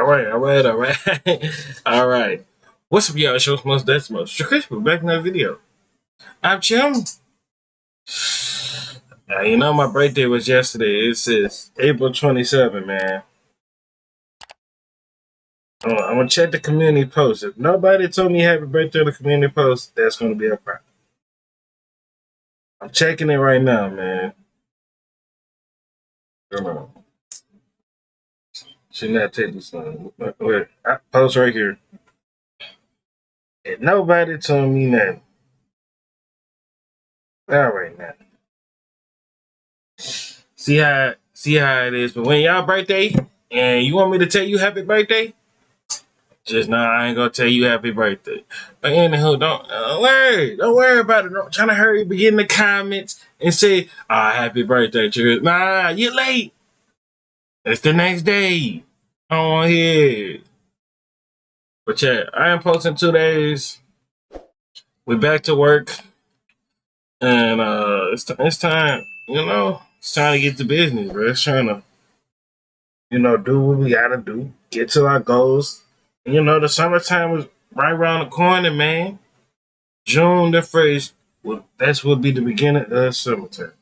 All right. All right. What's up, y'all? Show most that's most. Chris, we're back in that video. I'm Jim. You know my birthday was yesterday. It says April 27, man. I'm gonna check the community post. If nobody told me happy birthday on the community post, that's gonna be a problem. I'm checking it right now, man. Hold on. Should not take this one. Wait, I post right here. And nobody told me nothing. All right now. See how it is. But when y'all birthday and you want me to tell you happy birthday, just now I ain't gonna tell you happy birthday. But anywho, don't worry about it. Don't trying to hurry, begin the comments and say, happy birthday, Chris. Nah, you're late. It's the next day. I don't want to hear it. But yeah, I am posting 2 days. We're back to work. And it's time, it's time to get to business, bro. It's trying to, do what we gotta do, get to our goals. And, the summertime was right around the corner, man. June the 1st, that will be the beginning of summertime.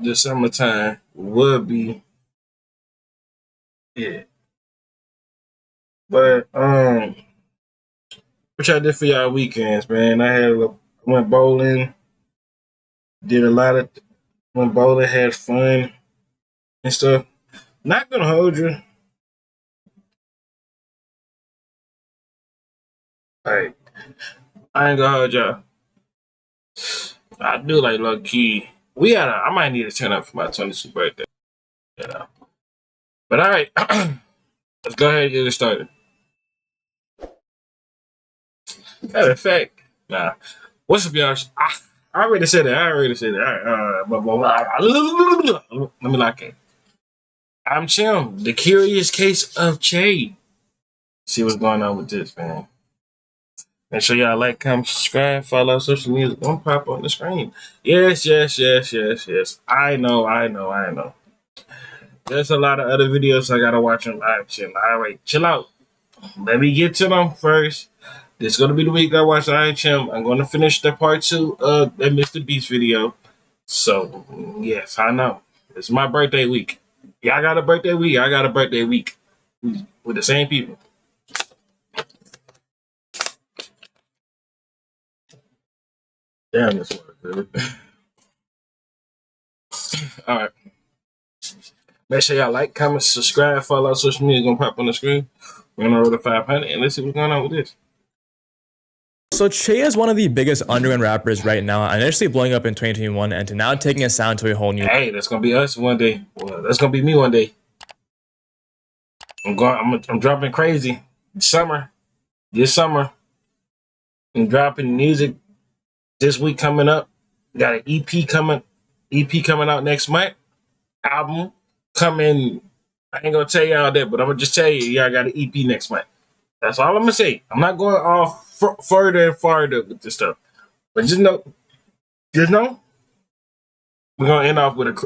The summertime will be, yeah. But what y'all did for y'all weekends, man? Went bowling, did a lot of went bowling, had fun and stuff. Not gonna hold you. Like, I ain't gonna hold y'all. I do like low key. I might need to turn up for my 22nd birthday. Yeah. But all right, let's go ahead and get it started. Matter of fact, nah. What's up, y'all? I already said it. All right, let me lock in. I'm Chim, the curious case of Che. See what's going on with this, man. Make sure y'all like, comment, subscribe, follow social media. Don't pop on the screen. Yes. I know. There's a lot of other videos I gotta watch on live. All right, chill out. Let me get to them first. This is gonna be the week I watch Iron Chim. I'm gonna finish the part 2 of the Mr. Beast video. So yes, I know. It's my birthday week. Y'all got a birthday week. I got a birthday week with the same people. Damn, this work, dude. All right. Make sure y'all like, comment, subscribe, follow social media. Gonna pop on the screen. We're gonna roll to 500, and let's see what's going on with this. So Che is one of the biggest underground rappers right now, initially blowing up in 2021 and to now taking his sound to a whole new. Hey, that's gonna be us one day. Well, that's gonna be me one day. I'm dropping crazy this summer. I'm dropping music this week coming up. Got an EP coming out next month. Album coming. I ain't gonna tell y'all that, but I'm gonna just tell you, y'all got an EP next month. That's all I'm gonna say. I'm not going off further and farther with this stuff, but just know, we're gonna end off with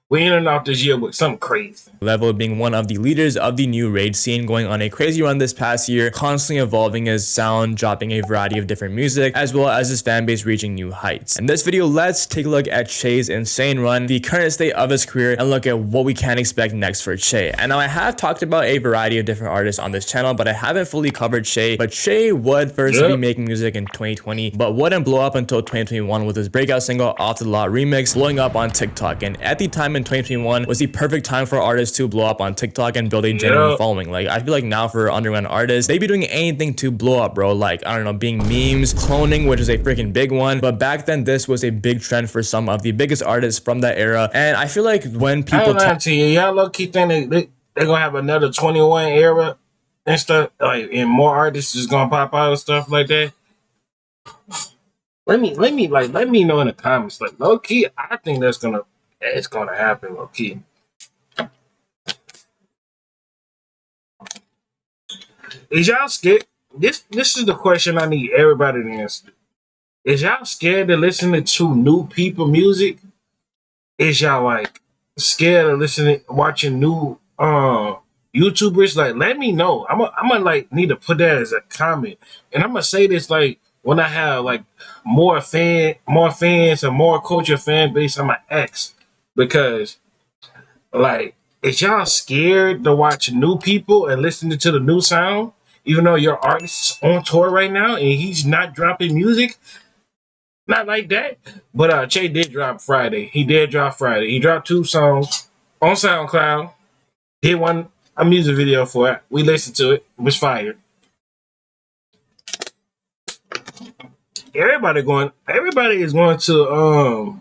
we're ending off this year with something crazy. Level being one of the leaders of the new rage scene, going on a crazy run this past year, constantly evolving his sound, dropping a variety of different music, as well as his fan base reaching new heights. In this video, let's take a look at Che's insane run, the current state of his career, and look at what we can expect next for Che. And now I have talked about a variety of different artists on this channel, but I haven't fully covered Che. But Che would first be making music in 2020, but wouldn't blow up until 2021 with his breakout single Off the Lot remix blowing up on TikTok. And at the time in 2021 was the perfect time for artists to blow up on TikTok and build a genuine following. Like, I feel like now for underground artists, they be doing anything to blow up, bro. Like, I don't know, being memes, cloning, which is a freaking big one. But back then, this was a big trend for some of the biggest artists from that era. And I feel like when people talk to you, y'all low key think they're gonna have another 21 era and stuff, like, and more artists is gonna pop out and stuff like that. Let me know in the comments. Like, low key, I think it's gonna happen, low key. Is y'all scared? This is the question I need everybody to answer. Is y'all scared to listen to new people music? is y'all like scared of listening, watching new YouTubers? Like, let me know. I'm gonna like need to put that as a comment, and I'm gonna say this like when I have like more fans, and more culture fan base. I'm gonna ask because like, is y'all scared to watch new people and listening to the new sound, even though your artist is on tour right now and he's not dropping music? Not like that. But Che did drop Friday. He did drop Friday. He dropped 2 songs on SoundCloud. Did one a music video for it. We listened to it. It was fire. Everybody is going to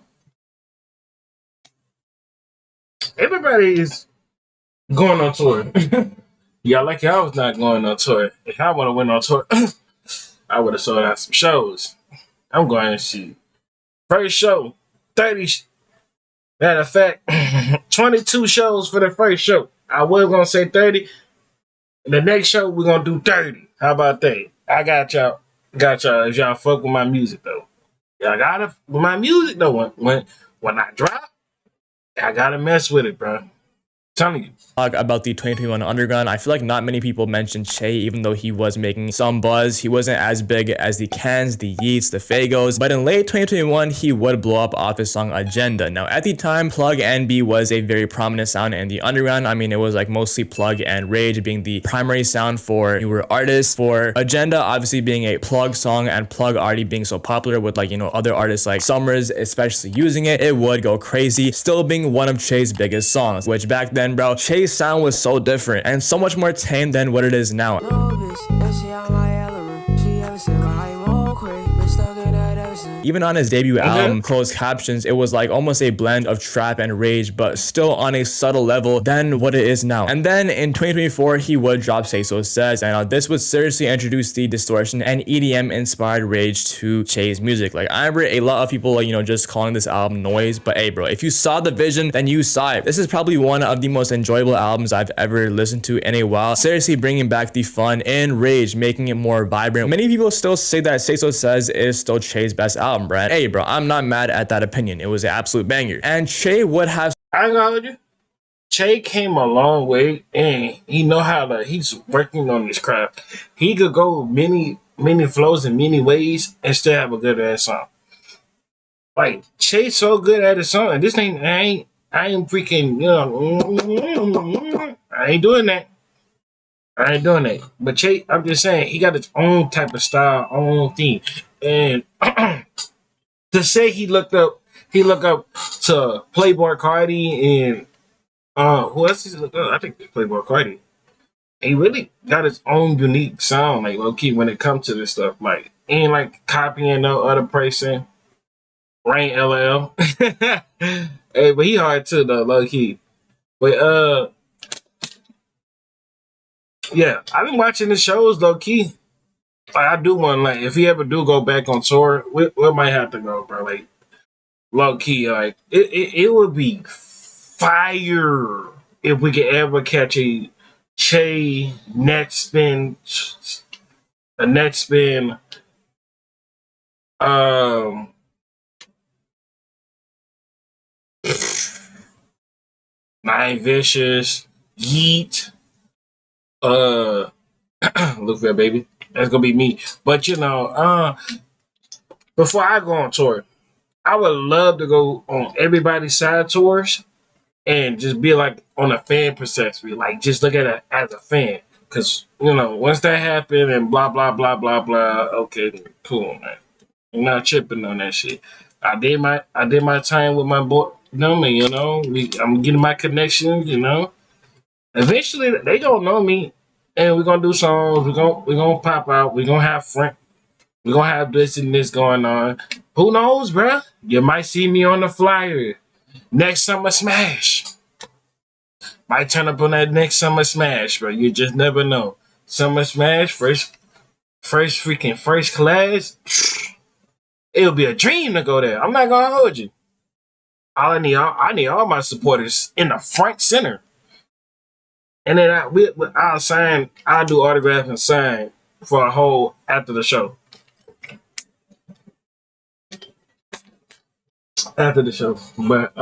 everybody is going on tour. Y'all like I was not going on tour. If I would have went on tour, I would have sold out some shows. I'm going to see first show, 30. Matter of fact, 22 shows for the first show. I was gonna say 30. The next show we're gonna do 30. How about that? I got y'all. Got y'all. If y'all fuck with my music though, y'all gotta with my music though. When I drop, I gotta mess with it, bro. Telling you. Talk about the 2021 Underground. I feel like not many people mentioned Che, even though he was making some buzz. He wasn't as big as the Cans, the Yeats, the Fagos, but in late 2021, he would blow up off his song Agenda. Now, at the time, Plug and B was a very prominent sound in the Underground. I mean, it was like mostly Plug and Rage being the primary sound for newer artists. For Agenda, obviously being a Plug song and Plug already being so popular with like, other artists like Summers, especially using it, it would go crazy. Still being one of Che's biggest songs, which back then, bro, Che's sound was so different and so much more tame than what it is now. Even on his debut album, Closed Captions, it was like almost a blend of trap and rage, but still on a subtle level than what it is now. And then in 2024, he would drop Say So Says, and this would seriously introduce the distortion and EDM inspired rage to Che's music. Like, I remember a lot of people, just calling this album noise, but hey, bro, if you saw the vision, then you saw it. This is probably one of the most enjoyable albums I've ever listened to in a while. Seriously bringing back the fun and rage, making it more vibrant. Many people still say that Say So Says is still Che's best album. Brad. Hey, bro, I'm not mad at that opinion. It was an absolute banger. And Che would have. I got you. Che came a long way, and he know how to. He's working on his craft. He could go many flows in many ways and still have a good ass song. Like Che's so good at his song. This thing, I ain't freaking. I ain't doing that. I ain't doing that. But Che, I'm just saying, he got his own type of style, own thing, and. To say he looked up to Playboy Cardi and who else he looked up? I think it's Playboy Cardi. He really got his own unique sound, like low key when it comes to this stuff. Like ain't like copying no other person. Rain LL. Hey, but he hard too though, low key. But yeah, I've been watching the shows low key. Like, I do want like if he ever do go back on tour, we might have to go, bro. Like low key, like it would be fire if we could ever catch a Che a net spin, Nine Vicious, Yeet, look for that baby. That's gonna be me. But before I go on tour, I would love to go on everybody's side tours and just be like on a fan perspective, like just look at it as a fan. Cause once that happened and blah blah blah blah blah, okay, cool, man. I'm not tripping on that shit. I did my time with my boy. I'm getting my connections. Eventually they gonna know me, and we're gonna do songs. We're gonna pop out. We're gonna have front. We're gonna have this and this going on. Who knows, bruh? You might see me on the flyer next Summer Smash. Might turn up on that next Summer Smash, bro. You just never know. Summer Smash, first class. It'll be a dream to go there. I'm not gonna hold you. I need all my supporters in the front center. And then I'll do autograph and sign for a whole after the show. after the show. But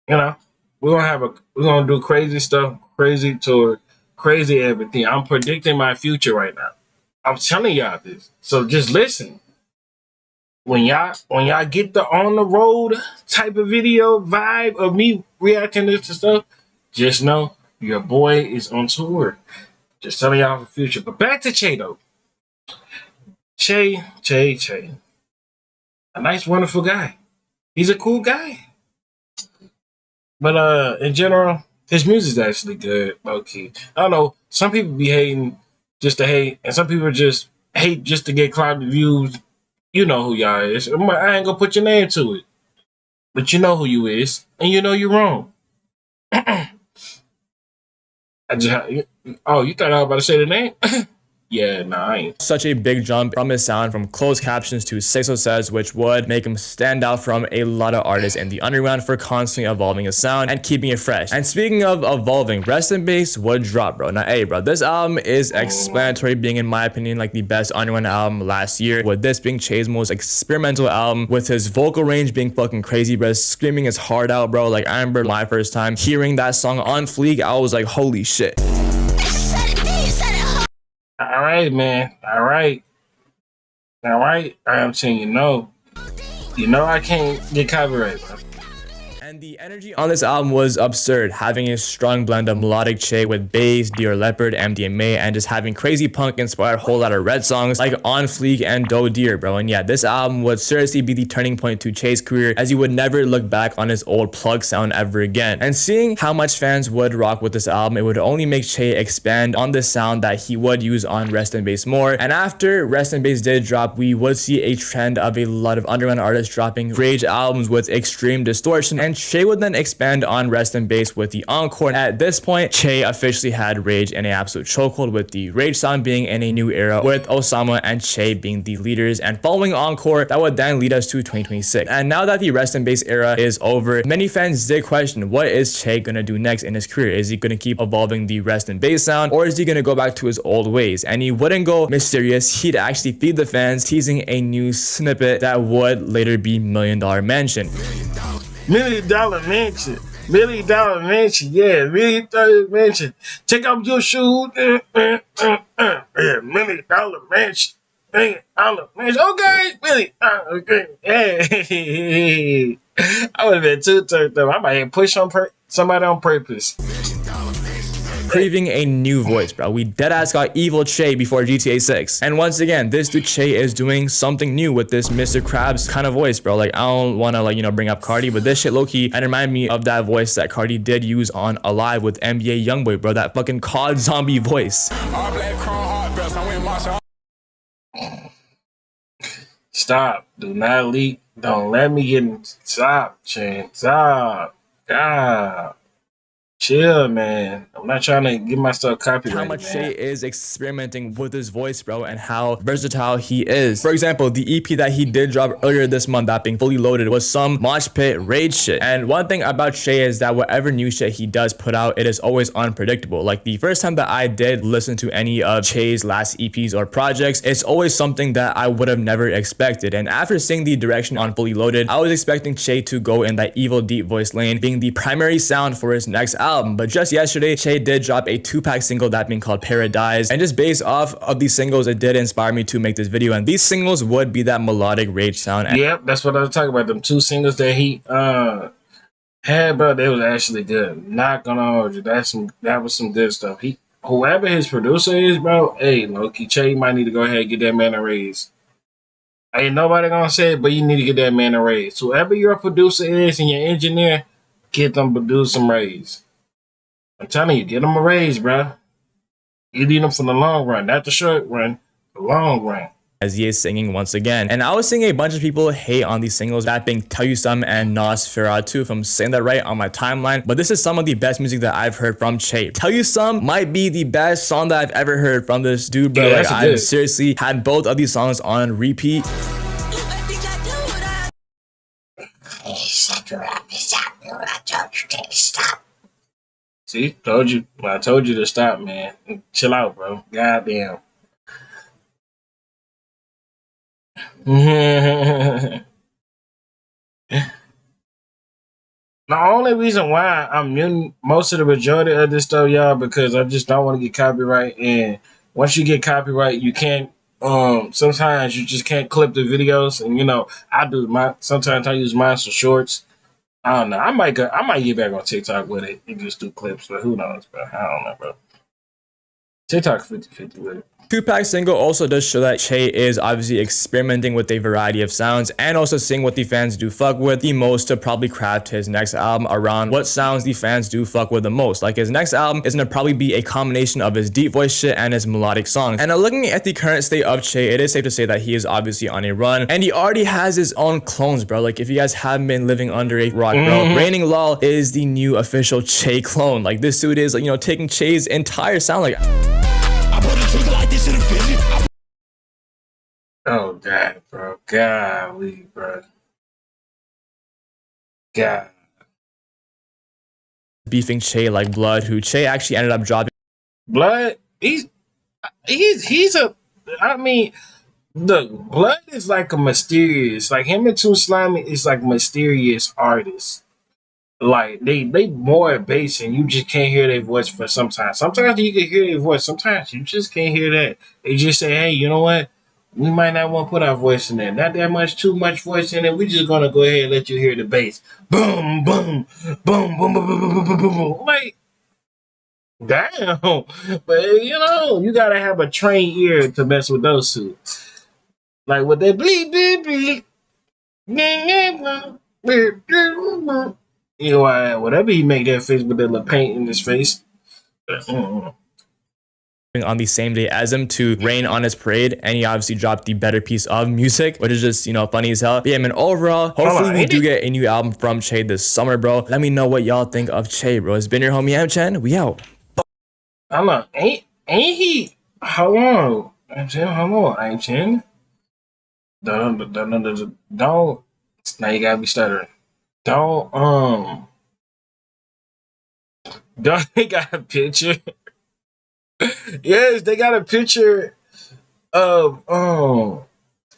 you know, we're gonna do crazy stuff, crazy tour, crazy everything. I'm predicting my future right now. I'm telling y'all this. So just listen. When y'all get the on the road type of video vibe of me reacting to this stuff, just know your boy is on tour. Just telling y'all the future. But back to Che though. Che. A nice, wonderful guy. He's a cool guy. But in general, his music's actually good, low key. I don't know. Some people be hating just to hate, and some people just hate just to get clouded views. You know who y'all is. I ain't gonna put your name to it, but you know who you is, and you know you're wrong. I just oh, you thought I was about to say the name? Yeah, nah, I ain't. Such a big jump from his sound from closed captions to Say So Says, which would make him stand out from a lot of artists in the underground for constantly evolving his sound and keeping it fresh. And speaking of evolving, Rest in Bass would drop, bro. Now, hey, bro, this album is explanatory, being, in my opinion, like the best underground album last year, with this being Che's most experimental album, with his vocal range being fucking crazy, bro, screaming his heart out, bro. Like, I remember my first time hearing that song on Fleek, I was like, holy shit. All right, man. All right. I'm saying you know I can't get copyright, bro. And the energy on this album was absurd, having a strong blend of melodic Che with bass, Dear Leopard, MDMA, and just having crazy punk inspired whole lot of red songs like On Fleek and Doe Deer, bro. And yeah, this album would seriously be the turning point to Che's career, as he would never look back on his old plug sound ever again. And seeing how much fans would rock with this album, it would only make Che expand on the sound that he would use on Rest in Bass more. And after Rest in Bass did drop, we would see a trend of a lot of underground artists dropping rage albums with extreme distortion, and Che would then expand on Rest in Bass with the encore. At this point, Che officially had Rage in an absolute chokehold, with the Rage sound being in a new era, with Osama and Che being the leaders, and following encore, that would then lead us to 2026. And now that the Rest in Bass era is over, many fans did question, what is Che gonna do next in his career? Is he gonna keep evolving the Rest in Bass sound, or is he gonna go back to his old ways? And he wouldn't go mysterious, he'd actually feed the fans, teasing a new snippet that would later be $1 Million Mansion. $1 Million Mansion. $1 Million Mansion. Yeah, $1 Million Mansion. Take off your shoes. Yeah, $1 Million Mansion. $1 Million Mansion. Okay, Billy. Okay. Hey. I would have been too turned up. I might have pushed on somebody on purpose. Craving a new voice, bro. We deadass got evil Che before GTA 6. And once again, this dude Che is doing something new with this Mr. Krabs kind of voice, bro. Like, I don't want to, like, you know, bring up Cardi, but this shit low-key and remind me of that voice that Cardi did use on Alive with NBA Youngboy, bro. That fucking COD zombie voice. Stop. Do not leak. Don't let me get in. Stop, Chan. Stop. God. Chill, man. I'm not trying to get myself copyrighted. How much Che is experimenting with his voice, bro, and how versatile he is. For example, the EP that he did drop earlier this month, that being Fully Loaded, was some mosh pit rage shit. And one thing about Che is that whatever new shit he does put out, it is always unpredictable. Like, the first time that I did listen to any of Che's last EPs or projects, it's always something that I would have never expected. And after seeing the direction on Fully Loaded, I was expecting Che to go in that evil deep voice lane, being the primary sound for his next album. But just yesterday, Che did drop a 2-pack single, that being called Paradise, and just based off of these singles, it did inspire me to make this video. And these singles would be that melodic rage sound. Yep, that's what I was talking about. Them 2 singles that he had, bro, they was actually good. Not gonna hold you. That was some good stuff. Whoever his producer is, bro, hey, low-key, Che might need to go ahead and get that man a raise. Ain't nobody gonna say it, but you need to get that man a raise. Whoever your producer is and your engineer, get them produce some raise. I'm telling you, get them a raise, bro. You need them for the long run, not the short run, the long run. As he is singing once again. And I was seeing a bunch of people hate on these singles, that being Tell You Some and Nosferatu, if I'm saying that right, on my timeline. But this is some of the best music that I've heard from Che. Tell You Some might be the best song that I've ever heard from this dude, bro. Yeah, like, I've seriously had both of these songs on repeat. Stop. See, told you. I told you to stop, man. Chill out, bro. Goddamn. The only reason why I'm muting most of the majority of this stuff, y'all, because I just don't want to get copyright. And once you get copyright, you can't. Sometimes you just can't clip the videos, and I do my. Sometimes I use mine for shorts. I don't know. I might get back on TikTok with it and just do clips, but who knows, bro? I don't know, bro. TikTok 50-50 with it. Tupac single also does show that Che is obviously experimenting with a variety of sounds and also seeing what the fans do fuck with the most to probably craft his next album around what sounds the fans do fuck with the most. Like his next album is gonna probably be a combination of his deep voice shit and his melodic songs. And looking at the current state of Che, it is safe to say that he is obviously on a run and he already has his own clones, bro. Like if you guys haven't been living under a rock, bro, Raining Law is the new official Che clone. Like this dude is like, taking Che's entire sound like. Oh God, bro. Golly, bro. God. Beefing Che like Blood, who Che actually ended up dropping. Blood, he's a. I mean, look, Blood is like a mysterious, like him and Too Slimy is like mysterious artists. Like they more bass and you just can't hear their voice for sometimes. Sometimes you can hear their voice, sometimes you just can't hear that. They just say, hey, you know what? We might not want to put our voice in there. Not that much, too much voice in it. We're just gonna go ahead and let you hear the bass. Boom, boom, boom, boom, boom, boom, boom, boom, boom, boom. Like, damn. But you gotta have a trained ear to mess with those two. Like with that bleep, bleep, bleep. Whatever he make that face with that little paint in his face. On the same day as him to rain on his parade, and he obviously dropped the better piece of music, which is just funny as hell. But yeah, man, overall, hopefully we do get a new album from Che this summer, bro. Let me know what y'all think of Che, bro. It's been your homie M-Chen. We out. Hold on, ain't he? Hold on, M-Chen. Don't. Now you gotta be stuttering. Don't they got a picture? Yes, they got a picture of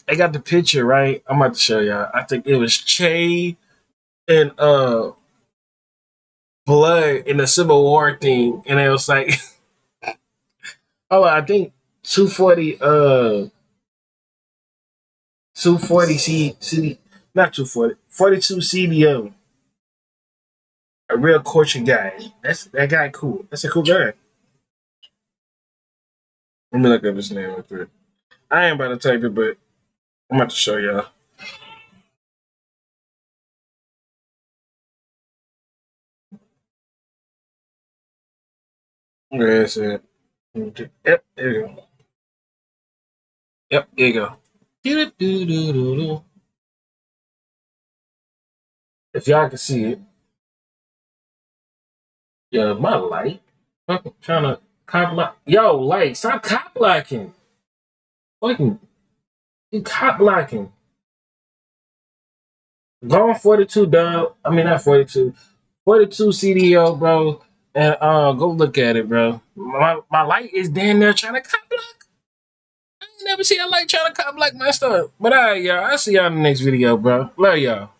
they got the picture, right? I'm about to show y'all. I think it was Che and Blood in the Civil War thing, and it was like I think 240 CD, not 240, 42 CDO. A real coaching guy. That guy cool. That's a cool guy. Let me look up his name real quick. I ain't about to type it, but I'm about to show y'all. Where is it? Yep, there you go. Yep, there you go. If y'all can see it. Yeah, my light. Fucking trying to cop block. Yo, light, stop cop blocking. Fucking, you cop blocking. Gone 42 dub. I mean, not 42. 42 CDO, bro. And go look at it, bro. My light is damn near trying to cop block. I ain't never see a light trying to cop block my stuff. But alright, y'all. I'll see y'all in the next video, bro. Love y'all.